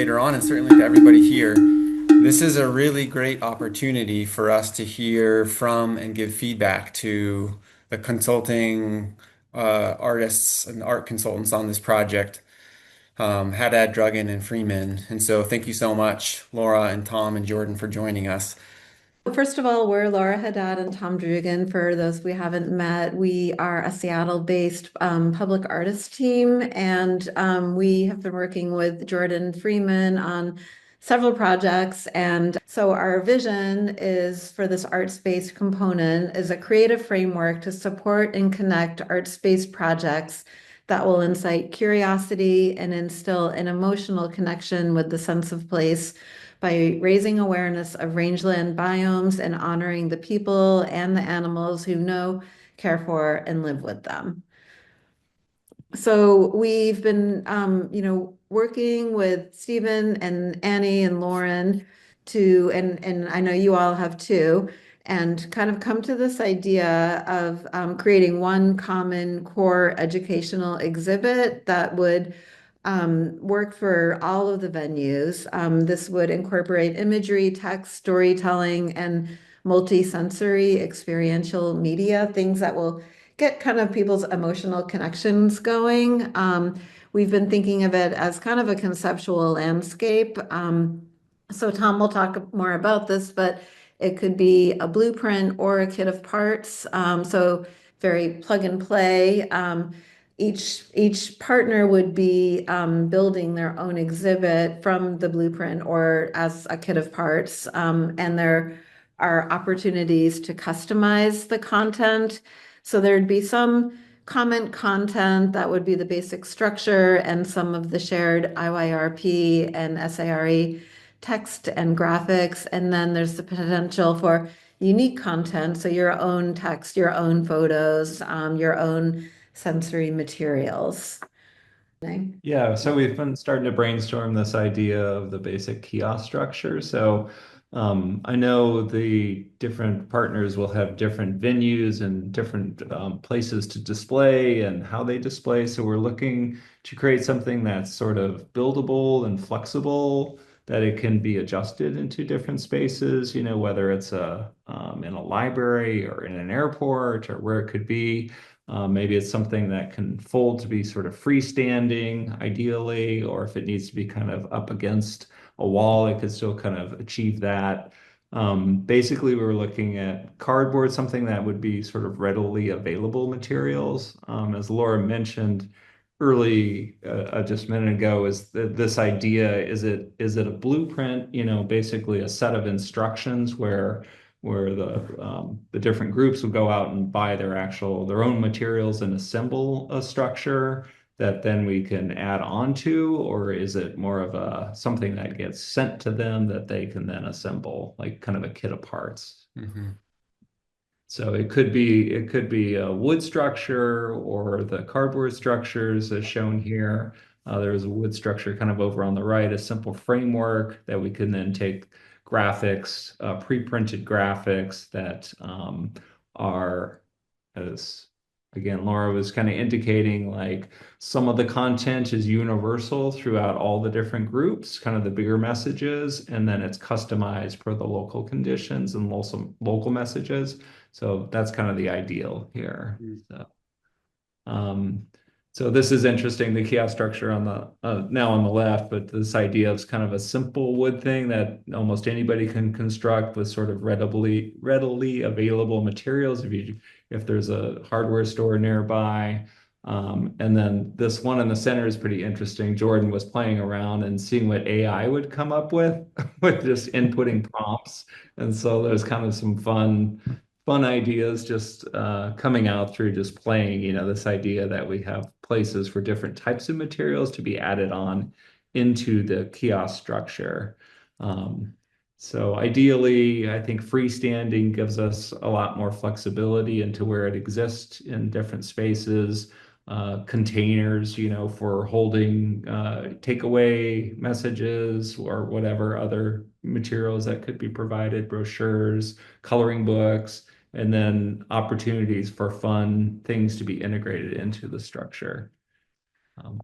later on, and certainly to everybody here. This is a really great opportunity for us to hear from and give feedback to the consulting artists and art consultants on this project, Haddad, Drugan, and Freeman. And so thank you so much, Laura and Tom and Jordan, for joining us. First of all, we're Laura Haddad and Tom Drugan. For those we haven't met, we are a Seattle-based public artist team, and we have been working with Jordan Freeman on several projects. And so our vision is for this art space component is a creative framework to support and connect art space projects that will incite curiosity and instill an emotional connection with the sense of place by raising awareness of rangeland biomes and honoring the people and the animals who know, care for, and live with them. So we've been, working with Stephen and Annie and Lauren and I know you all have too, and kind of come to this idea of creating one common core educational exhibit that would work for all of the venues. This would incorporate imagery, text, storytelling, and multi-sensory experiential media, things that will get kind of people's emotional connections going. We've been thinking of it as kind of a conceptual landscape. So Tom will talk more about this, but it could be a blueprint or a kit of parts. So very plug and play. Each partner would be building their own exhibit from the blueprint or as a kit of parts. And there are opportunities to customize the content. So there'd be some comment content that would be the basic structure and some of the shared IYRP and SARE text and graphics. And then there's the potential for unique content. So your own text, your own photos, your own sensory materials. Yeah, so we've been starting to brainstorm this idea of the basic kiosk structure. So I know the different partners will have different venues and different places to display and how they display. So we're looking to create something that's sort of buildable and flexible, that it can be adjusted into different spaces, whether it's in a library or in an airport or where it could be. Maybe it's something that can fold to be sort of freestanding, ideally, or if it needs to be kind of up against a wall, it could still kind of achieve that. Basically, we were looking at cardboard, something that would be sort of readily available materials. As Laura mentioned just a minute ago, is this idea, is it a blueprint, basically a set of instructions where the different groups would go out and buy their own materials and assemble a structure that then we can add on to, or is it more of something that gets sent to them that they can then assemble, like kind of a kit of parts? Mhm. So it could be a wood structure or the cardboard structures as shown here. There's a wood structure kind of over on the right, a simple framework that we can then take graphics, pre-printed graphics that are, as again, Laura was kind of indicating, like some of the content is universal throughout all the different groups, kind of the bigger messages, and then it's customized for the local conditions and local messages. So that's kind of the ideal here. Mm. Um, so this is interesting, the kiosk structure on the now on the left, but this idea of kind of a simple wood thing that almost anybody can construct with sort of readily available materials if there's a hardware store nearby. And then this one in the center is pretty interesting. Jordan was playing around and seeing what AI would come up with with just inputting prompts. And so there's kind of some fun ideas just coming out through just playing, this idea that we have places for different types of materials to be added on into the kiosk structure. So ideally, I think freestanding gives us a lot more flexibility into where it exists in different spaces. Containers, for holding takeaway messages or whatever other materials that could be provided, brochures, coloring books, and then opportunities for fun things to be integrated into the structure. Um,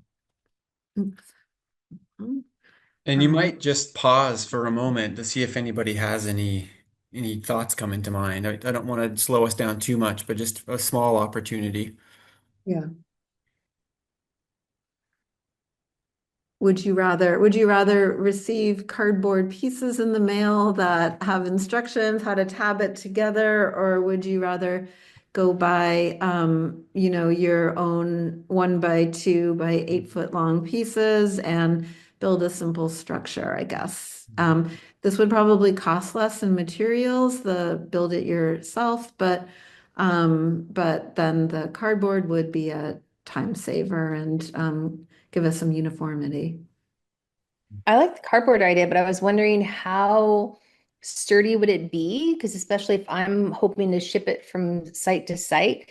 And you might just pause for a moment to see if anybody has any thoughts come into mind. I don't want to slow us down too much, but just a small opportunity. Yeah. Would you rather receive cardboard pieces in the mail that have instructions how to tab it together, or would you rather go buy, your own 1 by 2 by 8 foot long pieces and build a simple structure, I guess. This would probably cost less in materials, the build it yourself, but then the cardboard would be a time saver and give us some uniformity. I like the cardboard idea, but I was wondering how sturdy would it be? Because especially if I'm hoping to ship it from site to site,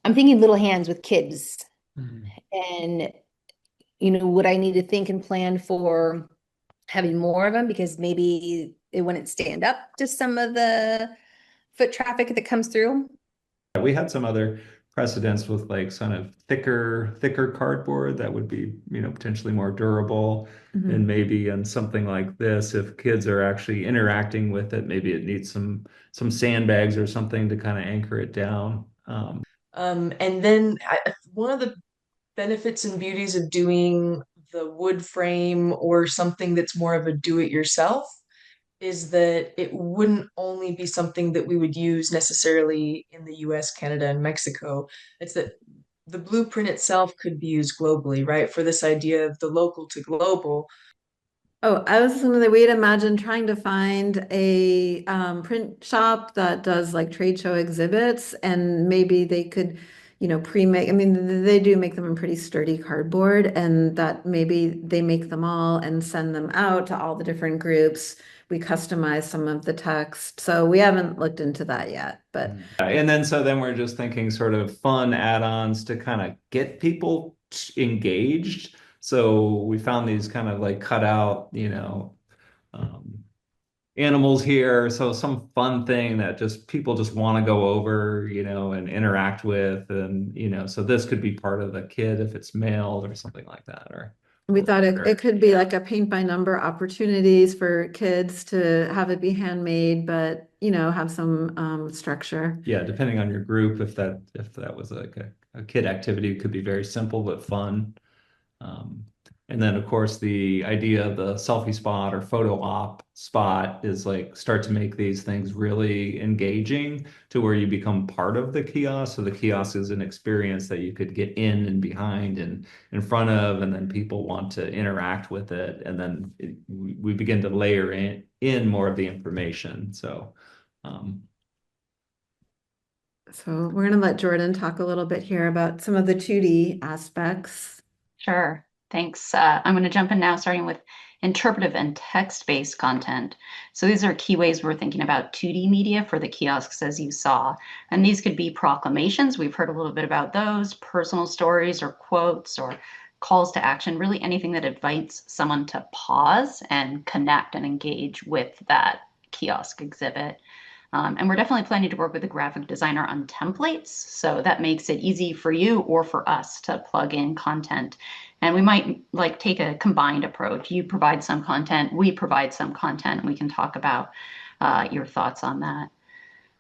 I'm thinking little hands with kids. Mhm. And, would I need to think and plan for having more of them because maybe it wouldn't stand up to some of the foot traffic that comes through? We had some other precedents with like kind of thicker cardboard that would be, potentially more durable. And Mhm. maybe in something like this, if kids are actually interacting with it, maybe it needs some sandbags or something to kind of anchor it down. And then one of the benefits and beauties of doing the wood frame or something that's more of a do-it-yourself is that it wouldn't only be something that we would use necessarily in the US, Canada, and Mexico. It's that the blueprint itself could be used globally, right? For this idea of the local to global. Oh, I was gonna say, we'd imagine trying to find a print shop that does like trade show exhibits, and maybe they could, pre-make. I mean, they do make them in pretty sturdy cardboard, and that maybe they make them all and send them out to all the different groups. We customize some of the text, so we haven't looked into that yet, but And then so then we're just thinking sort of fun add-ons to kind of get people engaged. So we found these kind of like cut out, um, animals here. So some fun thing that just people just want to go over, and interact with. And, so this could be part of the kit if it's mailed or something like that. we thought it could be Yeah. like a paint by number opportunities for kids to have it be handmade, but have some structure. Yeah, depending on your group, if that was like a kid activity, it could be very simple but fun. Um, and then, of course, the idea of the selfie spot or photo op spot is like start to make these things really engaging to where you become part of the kiosk. So the kiosk is an experience that you could get in and behind and in front of, and then people want to interact with it. And then we begin to layer in more of the information. So, um, So we're going to let Jordan talk a little bit here about some of the 2D aspects. Sure. Thanks. I'm going to jump in now, starting with interpretive and text-based content. So these are key ways we're thinking about 2D media for the kiosks, as you saw. And these could be proclamations. We've heard a little bit about those, personal stories or quotes or calls to action, really anything that invites someone to pause and connect and engage with that kiosk exhibit. And we're definitely planning to work with a graphic designer on templates. So that makes it easy for you or for us to plug in content. And we might like take a combined approach. You provide some content, we provide some content, and we can talk about your thoughts on that.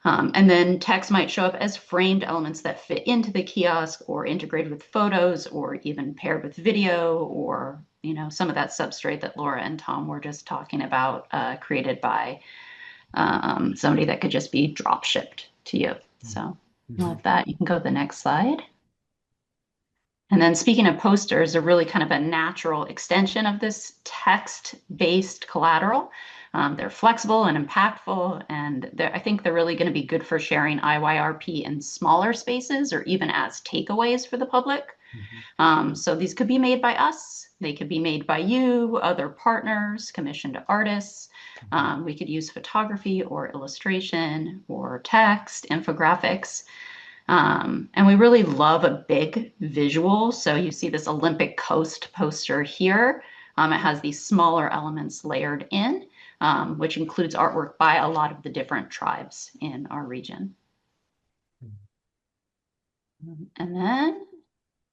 And then text might show up as framed elements that fit into the kiosk or integrated with photos or even paired with video or, some of that substrate that Laura and Tom were just talking about created by somebody that could just be drop shipped to you. So with that, you can go to the next slide. And then speaking of posters, they're really kind of a natural extension of this text-based collateral. They're flexible and impactful, and I think they're really going to be good for sharing IYRP in smaller spaces or even as takeaways for the public. So these could be made by us. They could be made by you, other partners, commissioned artists. We could use photography or illustration or text, infographics. And we really love a big visual. So you see this Olympic Coast poster here. It has these smaller elements layered in, which includes artwork by a lot of the different tribes in our region. And then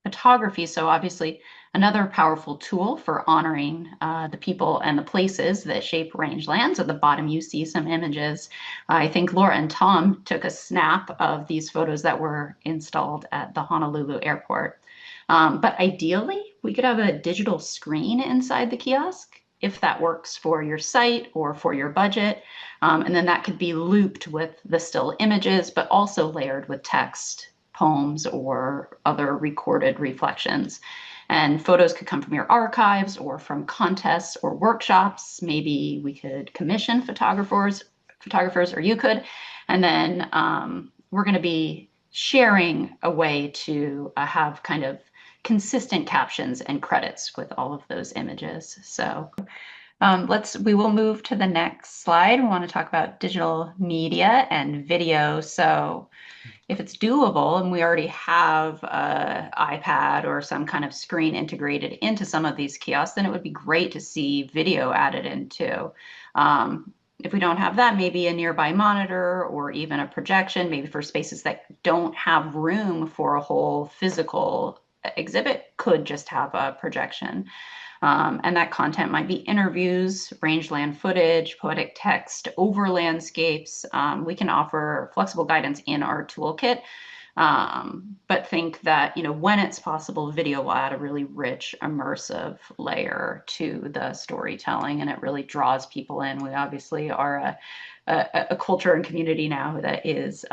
photography. So obviously another powerful tool for honoring the people and the places that shape rangelands. At the bottom, you see some images. I think Laura and Tom took a snap of these photos that were installed at the Honolulu airport. But ideally, we could have a digital screen inside the kiosk if that works for your site or for your budget. And then that could be looped with the still images, but also layered with text, poems, or other recorded reflections. And photos could come from your archives or from contests or workshops. Maybe we could commission photographers, or you could. And then we're going to be sharing a way to have kind of consistent captions and credits with all of those images. So we will move to the next slide. We want to talk about digital media and video. So if it's doable and we already have an iPad or some kind of screen integrated into some of these kiosks, then it would be great to see video added into. If we don't have that, maybe a nearby monitor or even a projection, maybe for spaces that don't have room for a whole physical exhibit, could just have a projection. And that content might be interviews, rangeland footage, poetic text, over landscapes. We can offer flexible guidance in our toolkit, but think that, when it's possible, video will add a really rich, immersive layer to the storytelling, and it really draws people in. We obviously are a culture and community now that is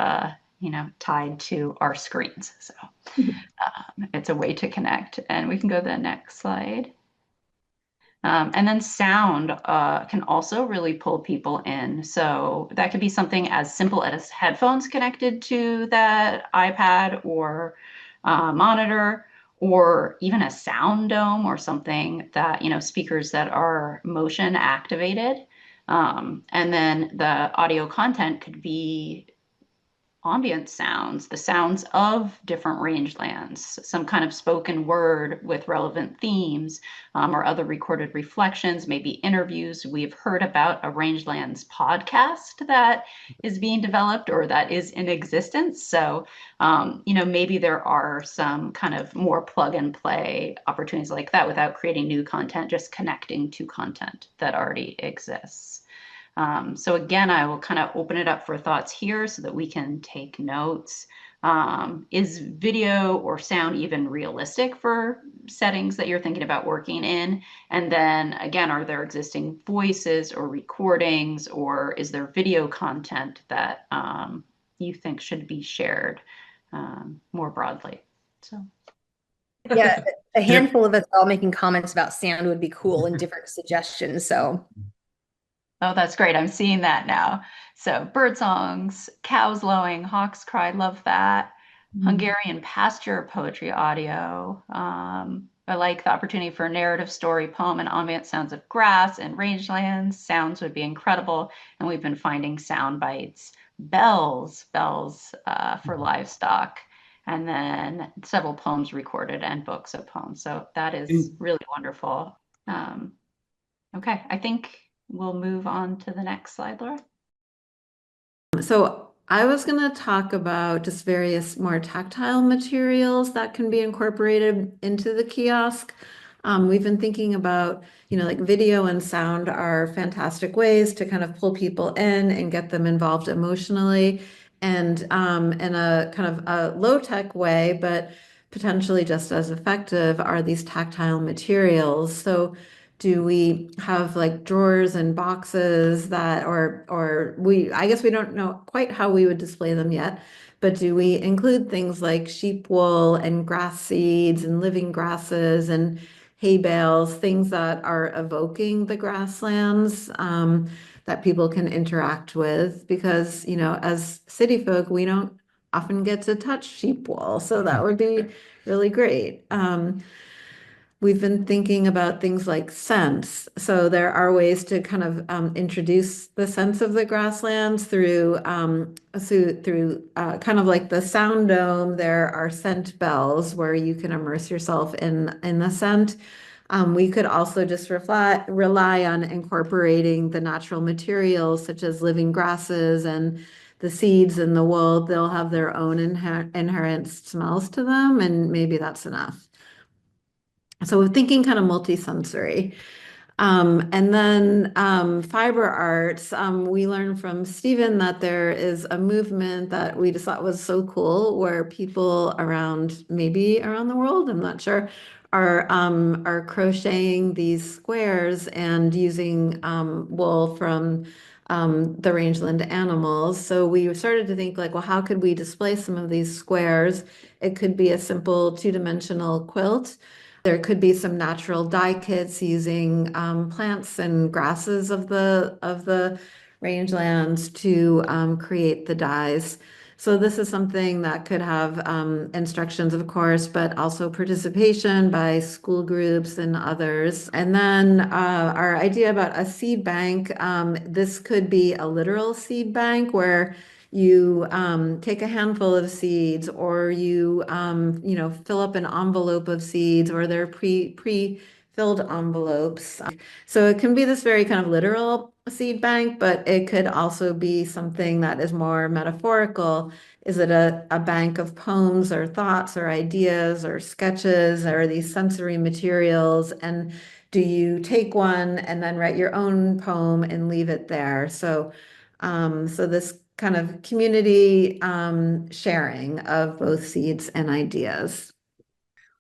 tied to our screens. So it's a way to connect. And we can go to the next slide. And then sound can also really pull people in. So that could be something as simple as headphones connected to that iPad or monitor, or even a sound dome or something that, speakers that are motion activated. And then the audio content could be ambient sounds, the sounds of different rangelands, some kind of spoken word with relevant themes, or other recorded reflections, maybe interviews. We've heard about a Rangelands podcast that is being developed or that is in existence. So, maybe there are some kind of more plug and play opportunities like that without creating new content, just connecting to content that already exists. So again, I will kind of open it up for thoughts here so that we can take notes. Is video or sound even realistic for settings that you're thinking about working in? And then again, are there existing voices or recordings, or is there video content that you think should be shared more broadly? So. Yeah, a handful of us all making comments about sound would be cool and different suggestions. So. Oh, that's great. I'm seeing that now. So bird songs, cows lowing, hawks cry, love that. Hungarian pasture poetry audio. I like the opportunity for narrative story, poem, and ambient sounds of grass and rangelands. Sounds would be incredible. And we've been finding sound bites, bells for livestock, and then several poems recorded and books of poems. So that is really wonderful. Okay, I think we'll move on to the next slide, Laura. So I was going to talk about just various more tactile materials that can be incorporated into the kiosk. We've been thinking about, like video and sound are fantastic ways to kind of pull people in and get them involved emotionally, and in a kind of a low-tech way, but potentially just as effective, are these tactile materials. So do we have like drawers and boxes that, I guess we don't know quite how we would display them yet, but do we include things like sheep wool and grass seeds and living grasses and hay bales, things that are evoking the grasslands, that people can interact with? Because, as city folk, we don't often get to touch sheep wool, so that would be really great. We've been thinking about things like scents. So there are ways to kind of introduce the sense of the grasslands through kind of like the sound dome. There are scent bells where you can immerse yourself in the scent. We could also just rely on incorporating the natural materials such as living grasses and the seeds and the wool, they'll have their own inherent smells to them, and maybe that's enough. So we're thinking kind of multisensory. And then fiber arts, we learned from Stephen that there is a movement that we just thought was so cool where people around, maybe around the world, I'm not sure, are crocheting these squares and using wool from the rangeland animals. So we started to think like, well, how could we display some of these squares? It could be a simple two-dimensional quilt. There could be some natural dye kits using plants and grasses of the rangelands to create the dyes. So this is something that could have instructions, of course, but also participation by school groups and others. And then our idea about a seed bank, this could be a literal seed bank where you take a handful of seeds, or you fill up an envelope of seeds, or they're pre-filled envelopes. So it can be this very kind of literal seed bank, but it could also be something that is more metaphorical. Is it a bank of poems or thoughts or ideas or sketches or these sensory materials? And do you take one and then write your own poem and leave it there? So this kind of community sharing of both seeds and ideas.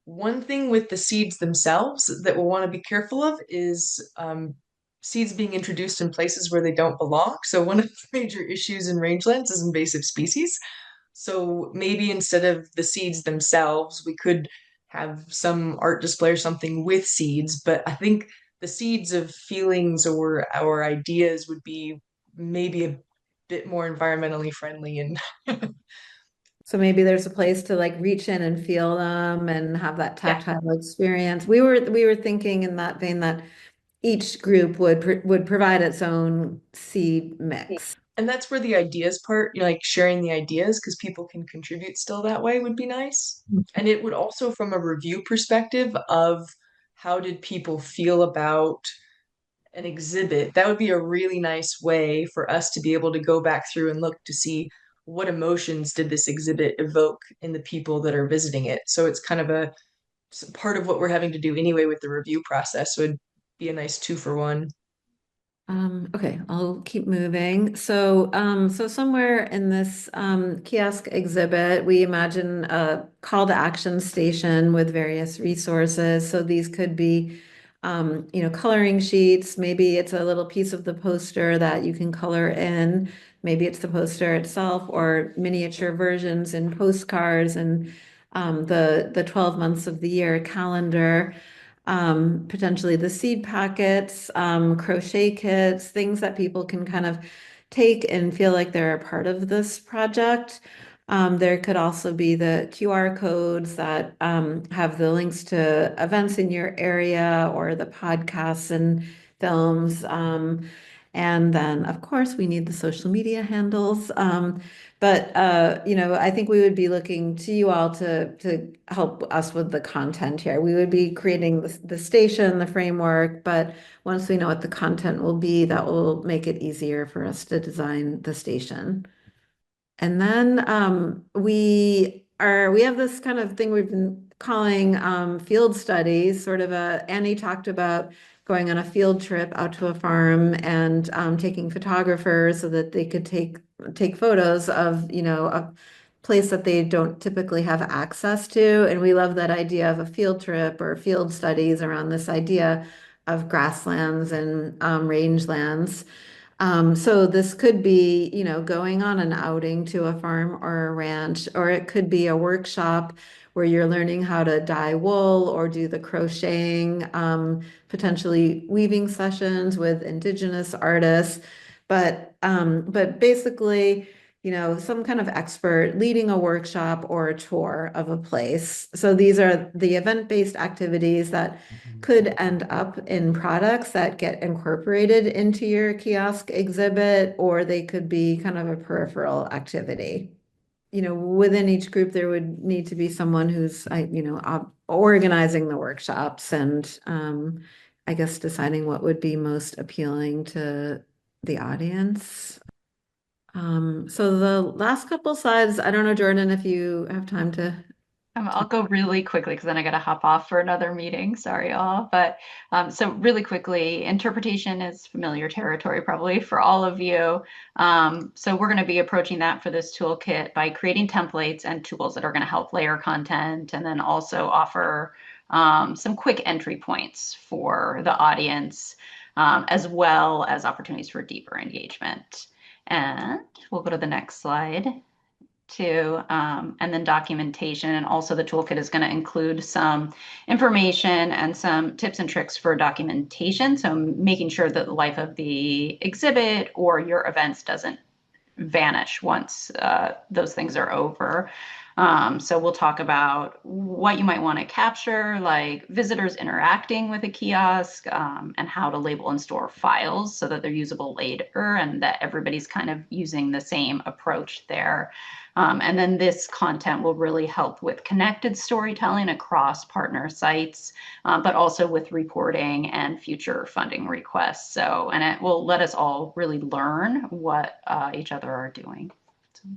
One thing with the seeds themselves that we'll want to be careful of is seeds being introduced in places where they don't belong. So one of the major issues in rangelands is invasive species. So maybe instead of the seeds themselves, we could have some art display or something with seeds, but I think the seeds of feelings or our ideas would be maybe a bit more environmentally friendly and So maybe there's a place to like reach in and feel them and have that yeah. tactile experience. We were thinking in that vein that each group would provide its own seed mix. And that's where the ideas part, like sharing the ideas because people can contribute still that way would be nice. And it would also, from a review perspective of how did people feel about an exhibit, that would be a really nice way for us to be able to go back through and look to see what emotions did this exhibit evoke in the people that are visiting it. So it's kind of a part of what we're having to do anyway with the review process. So it'd be a nice 2-for-1. Okay, I'll keep moving. So somewhere in this kiosk exhibit, we imagine a call to action station with various resources. So these could be, coloring sheets. Maybe it's a little piece of the poster that you can color in. Maybe it's the poster itself, or miniature versions and postcards, and the 12 months of the year calendar, potentially the seed packets, crochet kits, things that people can kind of take and feel like they're a part of this project. There could also be the QR codes that have the links to events in your area or the podcasts and films. And then, of course, we need the social media handles. But I think we would be looking to you all to help us with the content here. We would be creating the station, the framework, but once we know what the content will be, that will make it easier for us to design the station. And then we have this kind of thing we've been calling field studies, sort of Annie talked about going on a field trip out to a farm and taking photographers so that they could take photos of, a place that they don't typically have access to. And we love that idea of a field trip or field studies around this idea of grasslands and rangelands. So this could be, going on an outing to a farm or a ranch, or it could be a workshop where you're learning how to dye wool or do the crocheting, potentially weaving sessions with indigenous artists. But basically, some kind of expert leading a workshop or a tour of a place. So these are the event-based activities that could end up in products that get incorporated into your kiosk exhibit, or they could be kind of a peripheral activity. Within each group, there would need to be someone who's, organizing the workshops and I guess deciding what would be most appealing to the audience. So the last couple slides, I don't know, Jordan, if you have time to. I'll go really quickly because then I got to hop off for another meeting. Sorry, all. But so really quickly, interpretation is familiar territory probably for all of you. So we're going to be approaching that for this toolkit by creating templates and tools that are going to help layer content and then also offer some quick entry points for the audience, as well as opportunities for deeper engagement. And we'll go to the next slide too, and then documentation. And also the toolkit is going to include some information and some tips and tricks for documentation. So making sure that the life of the exhibit or your events doesn't vanish once those things are over. So we'll talk about what you might want to capture, like visitors interacting with a kiosk, and how to label and store files so that they're usable later and that everybody's kind of using the same approach there. And then this content will really help with connected storytelling across partner sites, but also with reporting and future funding requests. So, and it will let us all really learn what each other are doing. So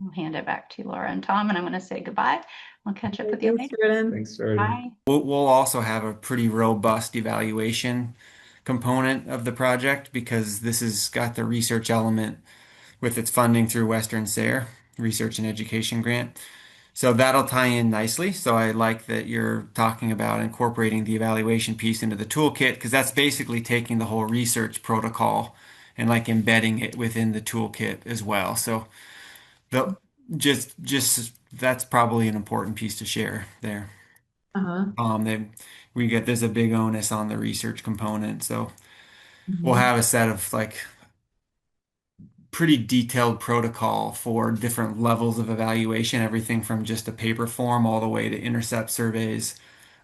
I'll hand it back to Laura and Tom, and I'm going to say goodbye. I'll catch up with you Thanks, later. Jordan. Thanks, Jordan. Bye. We'll also have a pretty robust evaluation component of the project because this has got the research element with its funding through Western SARE, Research and Education Grant. So that'll tie in nicely. So I like that you're talking about incorporating the evaluation piece into the toolkit because that's basically taking the whole research protocol and like embedding it within the toolkit as well. So the just that's probably an important piece to share there. Uh-huh. They we get there's a big onus on the research component, so we'll Mhm. have a set of like pretty detailed protocol for different levels of evaluation, everything from just a paper form all the way to intercept surveys,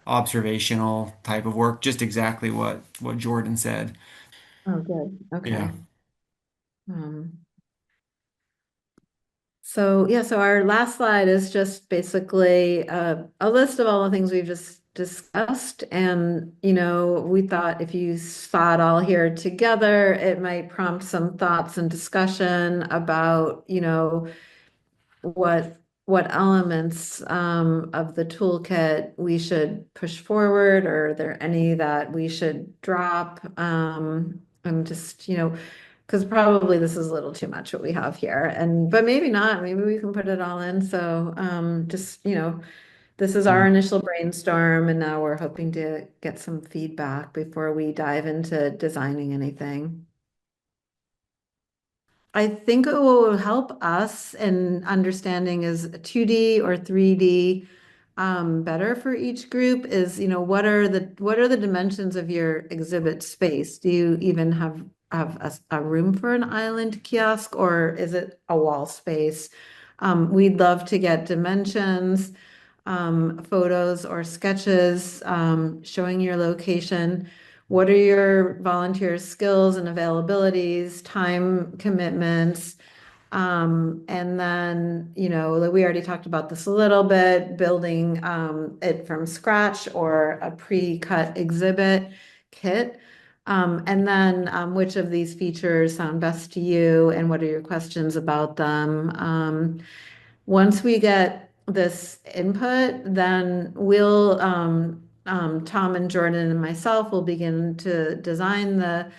observational type of work, just exactly what Jordan said. Oh, good. Yeah. Okay. Um, So yeah, so our last slide is just basically a list of all the things we've just discussed. And, we thought if you saw it all here together, it might prompt some thoughts and discussion about, what what elements of the toolkit we should push forward, or are there any that we should drop? I'm just, because probably this is a little too much what we have here, but maybe not. Maybe we can put it all in. So just, this is our initial brainstorm, and now we're hoping to get some feedback before we dive into designing anything. I think it will help us in understanding is 2D or 3D better for each group is, what are the dimensions of your exhibit space? Do you even have a room for an island kiosk, or is it a wall space? We'd love to get dimensions, photos or sketches showing your location. What are your volunteer skills and availabilities, time commitments? And then, like we already talked about this a little bit, building it from scratch or a pre-cut exhibit kit. And then which of these features sound best to you and what are your questions about them? Once we get this input, then Tom and Jordan and myself will begin to design the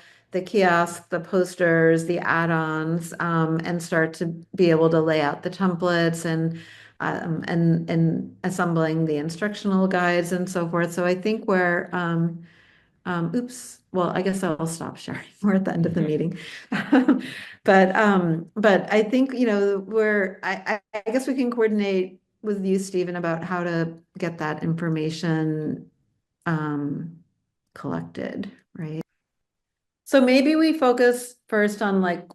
kiosk, the posters, the add-ons, and start to be able to lay out the templates and assembling the instructional guides and so forth. So I think oops, well, I guess I'll stop sharing. We're at the end of the meeting. But I think, I guess we can coordinate with you, Stephen, about how to get that information collected, right? So maybe we focus first on like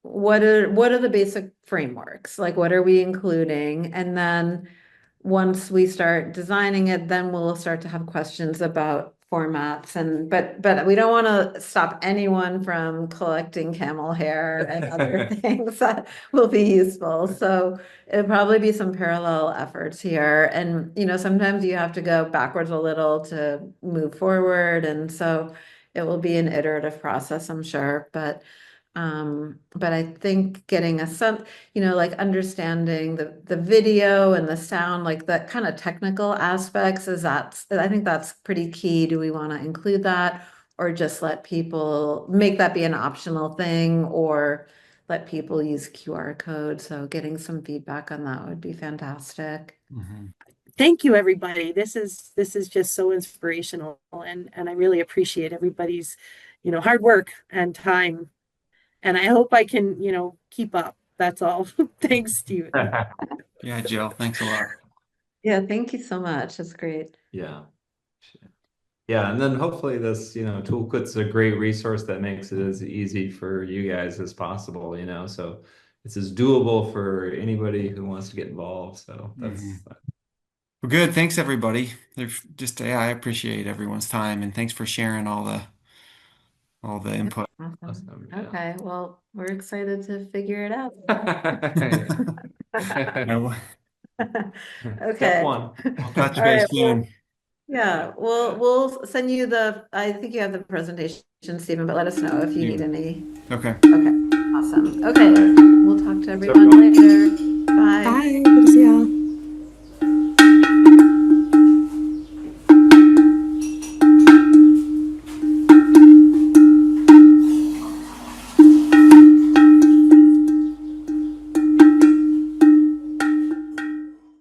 what are the basic frameworks? Like what are we including? And then once we start designing it, then we'll start to have questions about formats but we don't want to stop anyone from collecting camel hair and other things that will be useful. So it'll probably be some parallel efforts here. And sometimes you have to go backwards a little to move forward. And so it will be an iterative process, I'm sure. But But I think getting a sense, like understanding the video and the sound, like the kind of technical aspects I think that's pretty key. Do we want to include that or just let people make that be an optional thing or let people use QR code? So getting some feedback on that would be fantastic. Thank you, everybody. This is just so inspirational, and I really appreciate everybody's, hard work and time. And I hope I can, keep up. That's all. Thanks, Stephen. Yeah, Jill, thanks a lot. Yeah, thank you so much. That's great. Yeah. Yeah, and then hopefully this, toolkit's a great resource that makes it as easy for you guys as possible, so it's as doable for anybody who wants to get involved. So that's Well, good. Thanks, everybody. I appreciate everyone's time, and thanks for sharing all the input. Awesome. Okay, well, we're excited to figure it out. Okay. Step one. Touch All base right, soon. Yeah, we'll send you I think you have the presentation, Stephen, but let us know if you need any. Okay. Okay, awesome. Okay, we'll talk to everyone later.